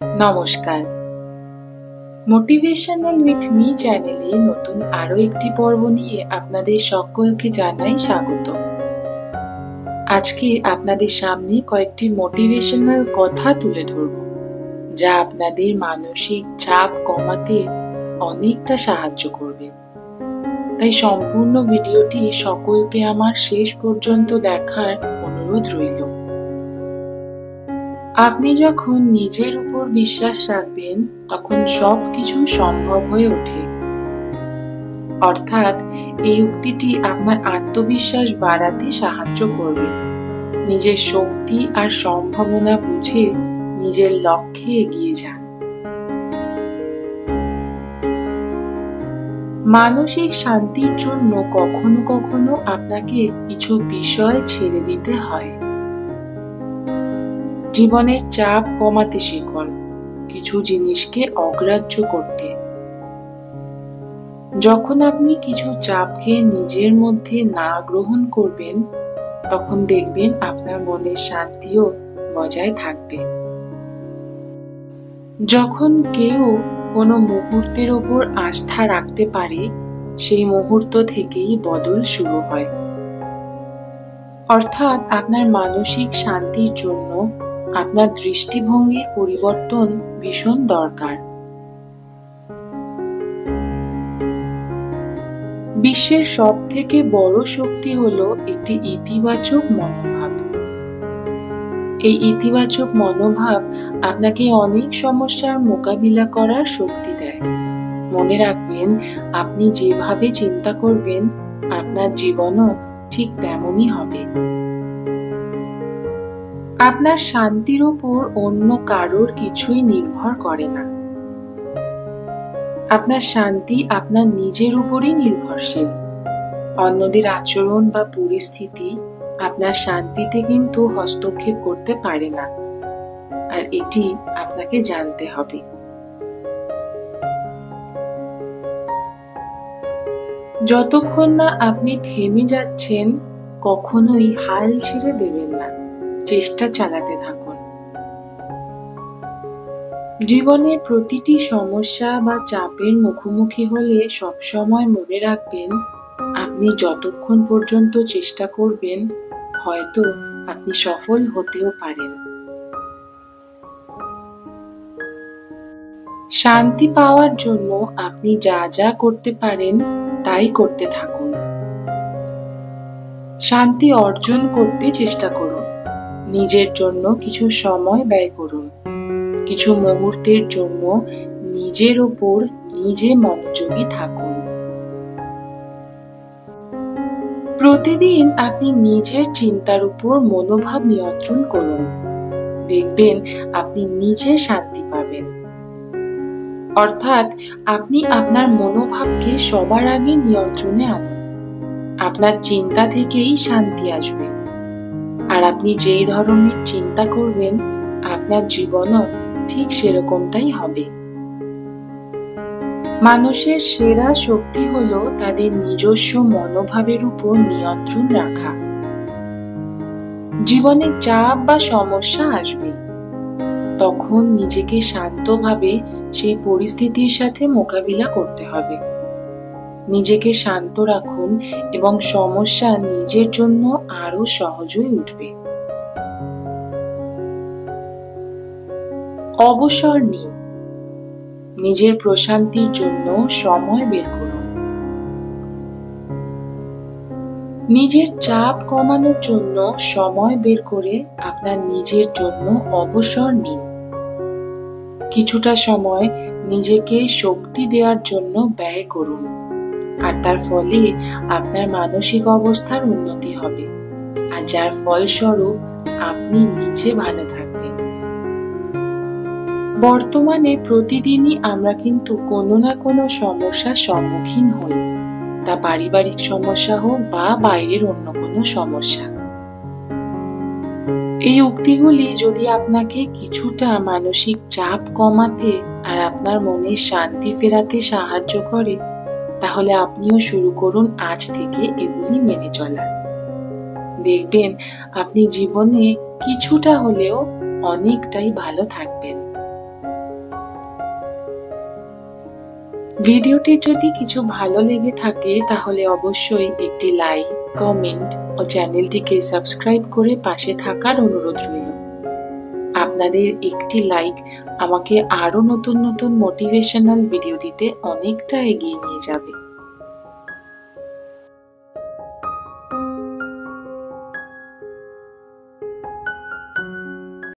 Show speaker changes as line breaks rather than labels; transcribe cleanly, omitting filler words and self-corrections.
নমস্কার। Motivational with me চ্যানেলে নতুন আরো একটি পর্ব নিয়ে আপনাদের সকলকে জানাই স্বাগত। আজকে আপনাদের সামনে কয়েকটি মোটিভেশনাল কথা তুলে ধরব, যা আপনাদের মানসিক চাপ কমাতে অনেকটা সাহায্য করবে। তাই সম্পূর্ণ ভিডিওটি সকলকে আমার শেষ পর্যন্ত দেখার অনুরোধ রইল। আপনি যখন নিজের উপর বিশ্বাস রাখবেন, তখন সবকিছু সম্ভব হয়ে ওঠে। অর্থাৎ এই উক্তিটি আপনার আত্মবিশ্বাস বাড়াতে সাহায্য করবে। নিজের শক্তি আর সম্ভাবনা বুঝে নিজের লক্ষ্যে এগিয়ে যান। মানসিক শান্তির জন্য কখনো কখনো আপনাকে কিছু বিষয় ছেড়ে দিতে হয়। জীবনের চাপ কমাতে শিখুন কিছু জিনিসকে অগ্রাহ্য করতে। যখন আপনি কিছু চাপকে নিজের মধ্যে না গ্রহণ করবেন, তখন দেখবেন আপনার মনের শান্তিও বজায় থাকবে। যখন কেউ কোনো মুহূর্তের ওপর আস্থা রাখতে পারে, সেই মুহূর্ত থেকেই বদল শুরু হয়। অর্থাৎ আপনার মানসিক শান্তির জন্য আপনার দৃষ্টিভঙ্গির পরিবর্তন ভীষণ দরকার। বিশ্বের সবথেকে বড় শক্তি হলো একটি ইতিবাচক মনোভাব। এই ইতিবাচক মনোভাব আপনাকে অনেক সমস্যার মোকাবিলা করার শক্তি দেয়। মনে রাখবেন, আপনি যেভাবে চিন্তা করবেন, আপনার জীবনও ঠিক তেমনই হবে। আপনার শান্তির উপর অন্য কারোর কিছুই নির্ভর করে না। আপনার শান্তি আপনার নিজের উপরই নির্ভরশীল। অন্যদের আচরণ বা পরিস্থিতি আপনার শান্তিতে কিন্তু হস্তক্ষেপ করতে পারে না, আর এটি আপনাকে জানতে হবে। যতক্ষণ না আপনি থেমে যাচ্ছেন, কখনোই হাল ছেড়ে দেবেন না, চেষ্টা চালাতে থাকুন। জীবনের প্রতিটি সমস্যা বা চাপের মুখোমুখি হলে সবসময় মনে রাখবেন, আপনি যতক্ষণ পর্যন্ত চেষ্টা করবেন, হয়তো আপনি সফল হতেও পারেন। শান্তি পাওয়ার জন্য আপনি যা যা করতে পারেন তাই করতে থাকুন। শান্তি অর্জন করতে চেষ্টা করুন। নিজের জন্য কিছু সময় ব্যয় করুন। কিছু মুহূর্তের জন্য নিজের ওপর নিজে মনোযোগী থাকুন। প্রতিদিন আপনি নিজের চিন্তার উপর মনোভাব নিয়ন্ত্রণ করুন। দেখবেন আপনি নিজে শান্তি পাবেন। অর্থাৎ আপনি আপনার মনোভাবকে সবার আগে নিয়ন্ত্রণে আনুন। আপনার চিন্তা থেকেই শান্তি আসবে। আর আপনি যেই ধরনের চিন্তা করবেন, আপনার জীবনও ঠিক সেরকমটাই হবে। মানুষের সেরা শক্তি হলো তাদের নিজস্ব মনোভাবের উপর নিয়ন্ত্রণ রাখা। জীবনে চাপ বা সমস্যা আসবে, তখন নিজেকে শান্তভাবে সেই পরিস্থিতির সাথে মোকাবিলা করতে হবে। নিজেকে শান্ত রাখুন এবং সমস্যা নিজের জন্য আরো সহজ হয়ে উঠবে। অবসর নিন। নিজের প্রশান্তির জন্য সময় বের করুন। নিজের চাপ কমানোর জন্য সময় বের করে আপনার নিজের জন্য অবসর নিন। কিছুটা সময় নিজেকে শক্তি দেওয়ার জন্য ব্যয় করুন, আর তার ফলে আপনার মানসিক অবস্থার উন্নতি হবে, আর যার ফলস্বরূপ আপনি নিজে ভালো থাকবেন। বর্তমানে প্রতিদিনই আমরা কিন্তু কোনো না কোনো সমস্যার সম্মুখীন হই, তা পারিবারিক সমস্যা হোক বা বাইরের অন্য কোনো সমস্যা। এই উক্তিগুলি যদি আপনাকে কিছুটা মানসিক চাপ কমাতে আর আপনার মনে শান্তি ফেরাতে সাহায্য করে, তাহলে আপনিও শুরু করুন আজ থেকে এগুলি মেনে চলা। দেখবেন আপনি জীবনে কিছুটা হলেও অনেকটাই ভালো থাকবেন। ভিডিওটির যদি কিছু ভালো লেগে থাকে তাহলে অবশ্যই একটি লাইক, কমেন্ট ও চ্যানেলটিকে সাবস্ক্রাইব করে পাশে থাকার অনুরোধ রইল। আপনাদের একটি লাইক আমাকে আরো নতুন নতুন মোটিভেশনাল ভিডিও দিতে অনেকটা এগিয়ে নিয়ে যাবে।